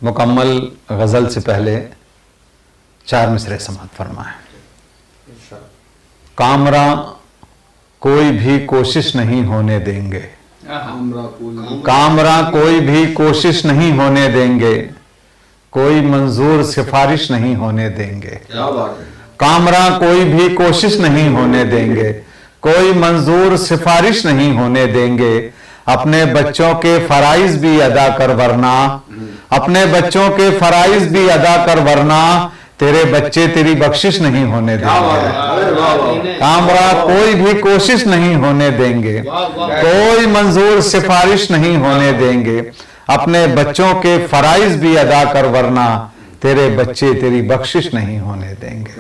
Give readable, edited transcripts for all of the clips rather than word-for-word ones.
مکمل غزل سے پہلے 4 مصرے سماعت فرمائیں۔ کامراں کوئی بھی کوشش نہیں ہونے دیں گے، کامراں کوئی بھی کوشش نہیں ہونے دیں گے، کوئی منظور سفارش نہیں ہونے دیں گے۔ کامراں کوئی بھی کوشش نہیں ہونے دیں گے، کوئی منظور سفارش نہیں ہونے دیں گے۔ اپنے بچوں کے فرائض بھی ادا کر ورنہ، اپنے بچوں کے فرائض بھی ادا کر ورنہ تیرے بچے تیری بخشش نہیں ہونے دیں گے۔ کامراں کوئی بھی کوشش نہیں ہونے دیں گے، کوئی منظور سفارش نہیں ہونے دیں گے۔ اپنے بچوں کے فرائض بھی ادا کر ورنہ تیرے بچے تیری بخشش نہیں ہونے دیں گے،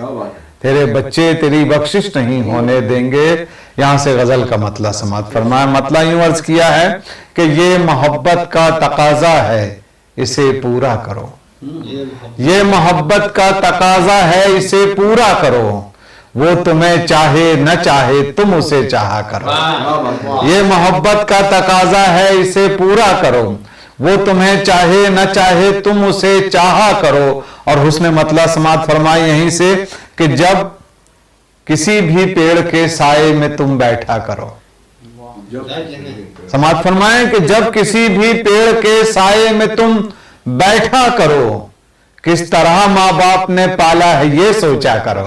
تیرے بچے تیری بخشش نہیں ہونے دیں گے۔ یہاں سے غزل کا مطلع سماعت فرمایا۔ مطلع یوں عرض کیا ہے کہ یہ محبت کا تقاضا ہے، اسے پورا کرو۔ یہ محبت کا تقاضا ہے، اسے پورا کرو۔ وہ تمہیں چاہے نہ چاہے تم اسے چاہا کرو۔ یہ محبت کا تقاضا ہے، اسے پورا کرو۔ وہ تمہیں چاہے نہ چاہے تم اسے چاہا کرو۔ اور حسن مطلع سماعت فرمائی یہیں سے کہ جب کسی بھی پیڑ کے سائے میں تم بیٹھا کرو۔ سماعت فرمائیں کہ جب کسی بھی پیڑ کے سائے میں تم بیٹھا کرو، کس طرح ماں باپ نے پالا ہے یہ سوچا کرو۔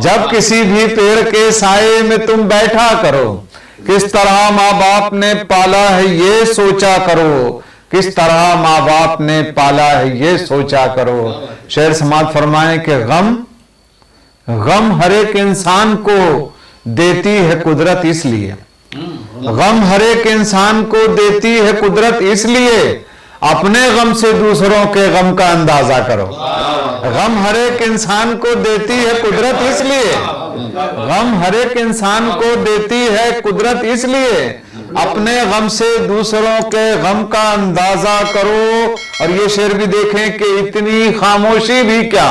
جب کسی بھی پیڑ کے سائے میں تم بیٹھا کرو، کس طرح ماں باپ نے پالا ہے یہ سوچا کرو۔ کس طرح ماں باپ نے پالا ہے یہ سوچا کرو۔ شعر سماعت فرمائیں کہ غم ہر ایک انسان کو دیتی ہے قدرت اس لیے، غم ہر ایک انسان کو دیتی ہے قدرت اس لیے اپنے غم سے دوسروں کے غم کا اندازہ کرو۔ غم ہر ایک انسان کو دیتی ہے قدرت اس لیے، غم ہر ایک انسان کو دیتی ہے قدرت اس لیے اپنے غم سے دوسروں کے غم کا اندازہ کرو۔ اور یہ شعر بھی دیکھیں کہ اتنی خاموشی بھی کیا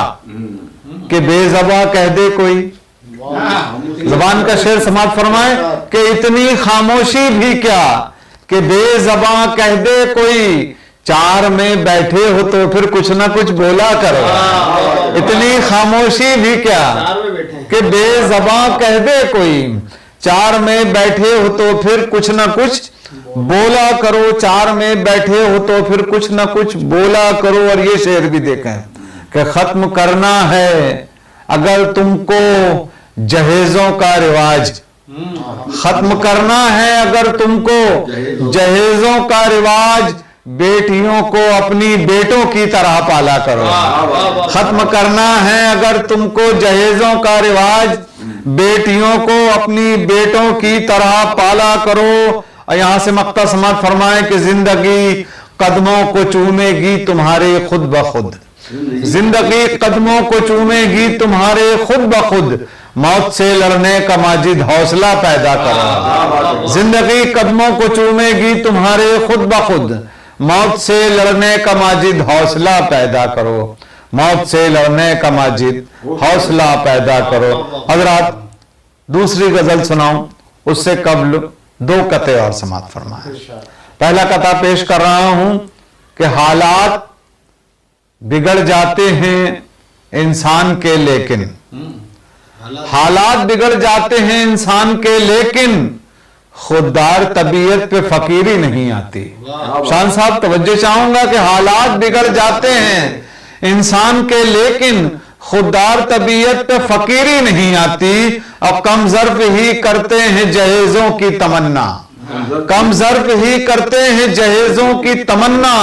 کہ بے زباں کہہ دے کوئی۔ زبان کا شعر سماعت فرمائے کہ اتنی خاموشی بھی کیا کہ بے زباں کہہ دے کوئی، چار میں بیٹھے ہو تو پھر کچھ نہ کچھ بولا کرو۔ اتنی خاموشی بھی کیا کہ بے زباں کہہ دے کوئی، چار میں بیٹھے ہو تو پھر کچھ نہ کچھ بولا کرو۔ چار میں بیٹھے ہو تو پھر کچھ نہ کچھ بولا کرو۔ اور یہ شعر بھی دیکھیں کہ ختم کرنا ہے اگر تم کو جہیزوں کا رواج، ختم کرنا ہے اگر تم کو جہیزوں کا رواج، بیٹیوں کو اپنی بیٹوں کی طرح پالا کرو۔ ختم کرنا ہے اگر تم کو جہیزوں کا رواج، بیٹیوں کو اپنی بیٹوں کی طرح پالا کرو۔ اور یہاں سے مقطع سماعت فرمائیں کہ زندگی قدموں کو چومے گی تمہارے خود بخود، زندگی قدموں کو چومے گی تمہارے خود بخود، موت سے لڑنے کا ماجد حوصلہ پیدا کرو۔ زندگی قدموں کو چومے گی تمہارے خود بخود، موت سے لڑنے کا ماجد حوصلہ پیدا کرو، موت سے لڑنے کا ماجد حوصلہ پیدا کرو۔ حضرات دوسری غزل سناؤں اس سے قبل 2 قطعے اور سماعت فرمائیں۔ پہلا قطعہ پیش کر رہا ہوں کہ حالات بگڑ جاتے ہیں انسان کے لیکن، حالات بگڑ جاتے ہیں انسان کے لیکن خوددار طبیعت پہ فقیری نہیں آتی۔ شان صاحب توجہ چاہوں گا کہ حالات بگڑ جاتے ہیں انسان کے لیکن خوددار طبیعت پہ فقیری نہیں آتی۔ اب کم ظرف ہی کرتے ہیں جہیزوں کی تمنا، کم ظرف ہی کرتے ہیں جہیزوں کی تمنا،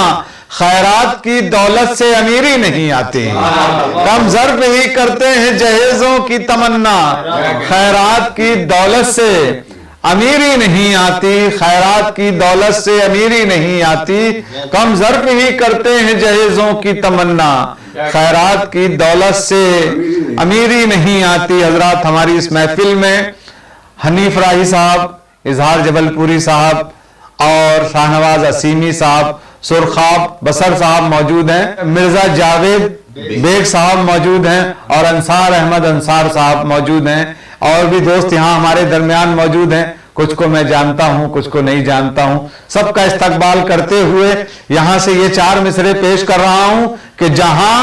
خیرات کی دولت سے امیری نہیں آتی۔ کم ظرف ہی کرتے ہیں جہیزوں کی تمنا، خیرات کی دولت سے امیری نہیں آتی، خیرات کی دولت سے امیری نہیں آتی۔ کم ظرف ہی کرتے ہیں جہیزوں کی تمنا، خیرات کی دولت سے امیری نہیں آتی۔ حضرات ہماری اس محفل میں حنیف راہی صاحب، اظہار جبل پوری صاحب اور شاہنواز اسیمی صاحب، سرخاب بسر صاحب موجود ہیں، مرزا جاوید بیگ صاحب موجود ہیں اور انصار احمد انصار صاحب موجود ہیں۔ اور بھی دوست یہاں ہمارے درمیان موجود ہیں، کچھ کو میں جانتا ہوں، کچھ کو نہیں جانتا ہوں، سب کا استقبال کرتے ہوئے یہاں سے یہ 4 مصرے پیش کر رہا ہوں کہ جہاں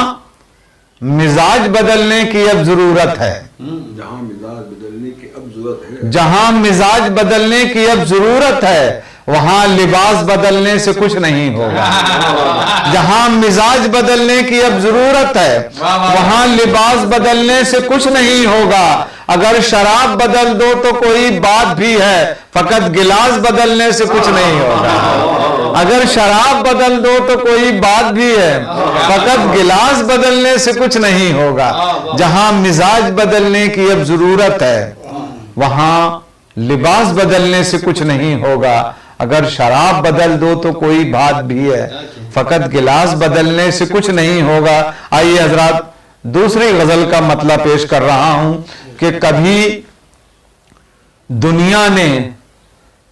مزاج بدلنے کی اب ضرورت ہے، جہاں مزاج بدلنے کی اب ضرورت ہے، جہاں مزاج بدلنے کی اب ضرورت ہے وہاں لباس بدلنے سے کچھ نہیں ہوگا، جہاں مزاج بدلنے کی اب ضرورت ہے وہاں لباس بدلنے سے کچھ نہیں ہوگا، اگر شراب بدل دو تو کوئی بات بھی ہے، فقط گلاس بدلنے سے کچھ نہیں ہوگا، اگر شراب بدل دو تو کوئی بات بھی ہے، فقط گلاس بدلنے سے کچھ نہیں ہوگا، جہاں مزاج بدلنے کی اب ضرورت ہے وہاں لباس بدلنے سے کچھ نہیں ہوگا، اگر شراب بدل دو تو کوئی بات بھی ہے، فقط گلاس بدلنے سے کچھ نہیں ہوگا۔ آئیے حضرات دوسری غزل کا مطلب پیش کر رہا ہوں کہ کبھی دنیا نے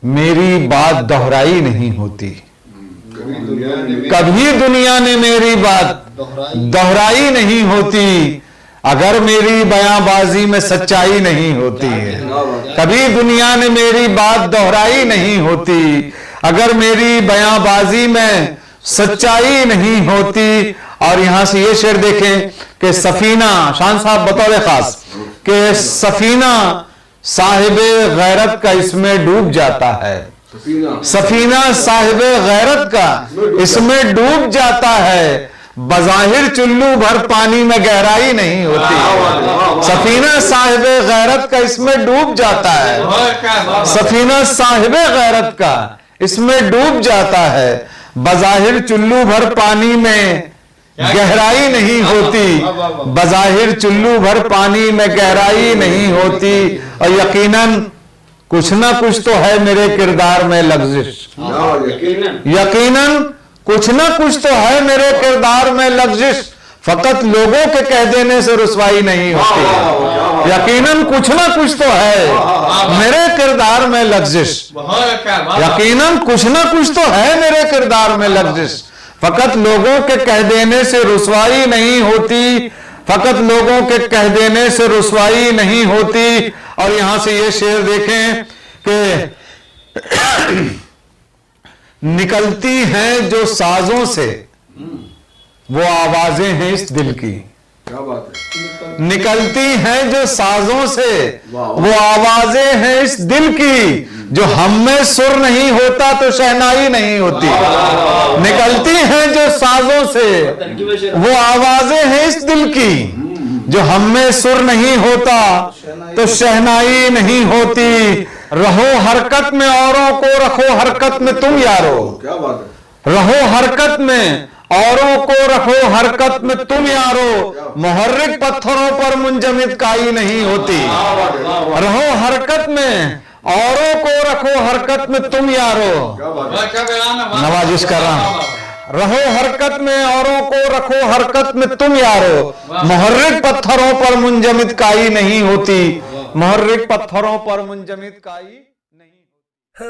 میری بات دہرائی نہیں ہوتی، کبھی دنیا نے میری بات دہرائی نہیں ہوتی، اگر میری بیاں بازی میں سچائی نہیں ہوتی ہے، کبھی دنیا نے میری بات دہرائی نہیں ہوتی، اگر میری بیاں بازی میں سچائی نہیں ہوتی۔ اور یہاں سے یہ شعر دیکھیں کہ سفینہ، شان صاحب بطور خاص، کہ سفینہ صاحب غیرت کا اس میں ڈوب جاتا ہے، سفینہ صاحب غیرت کا اس میں ڈوب جاتا ہے، بظاہر چلو بھر پانی میں گہرائی نہیں ہوتی، سفینہ صاحب غیرت کا اس میں ڈوب جاتا ہے، سفینہ صاحب غیرت کا اس میں ڈوب جاتا ہے، بظاہر چلو بھر پانی میں گہرائی نہیں ہوتی، بظاہر چلو بھر پانی میں گہرائی نہیں ہوتی، اور یقیناً کچھ نہ کچھ تو ہے میرے کردار میں لغزش، یقیناً کچھ نہ کچھ تو ہے میرے کردار میں لغزش، فقط لوگوں کے کہہ دینے سے رسوائی نہیں ہوتی، یقیناً کچھ نہ کچھ تو ہے میرے کردار میں لغزش، یقیناً کچھ نہ کچھ تو ہے میرے کردار میں لغزش، فقط لوگوں کے کہہ دینے سے رسوائی نہیں ہوتی، فقط لوگوں کے کہہ دینے سے رسوائی نہیں ہوتی۔ اور یہاں سے یہ شعر دیکھیں کہ نکلتی ہیں جو سازوں سے وہ آوازیں ہیں اس دل کی، کیا بات ہے، نکلتی ہیں جو سازوں سے وہ آوازیں ہیں اس دل کی، جو ہم میں سر نہیں ہوتا تو شہنائی نہیں ہوتی، نکلتی ہیں جو سازوں سے وہ آوازیں ہیں اس دل کی، جو ہم میں سر نہیں ہوتا تو شہنائی نہیں ہوتی، رہو حرکت میں اوروں کو رکھو حرکت میں تم یارو، کیا بات ہے، رہو حرکت میں اوروں کو رکھو حرکت میں تم یارو، محرک پتھروں پر منجمد کائی نہیں ہوتی، رہو حرکت میں اوروں کو رکھو حرکت میں تم یارو، نوازش کر رہا ہوں، رہو حرکت میں اوروں کو رکھو حرکت میں تم یارو، محرک پتھروں پر منجمد کائی نہیں ہوتی، محرک پتھروں پر منجمد کائی نہیں ہوتی۔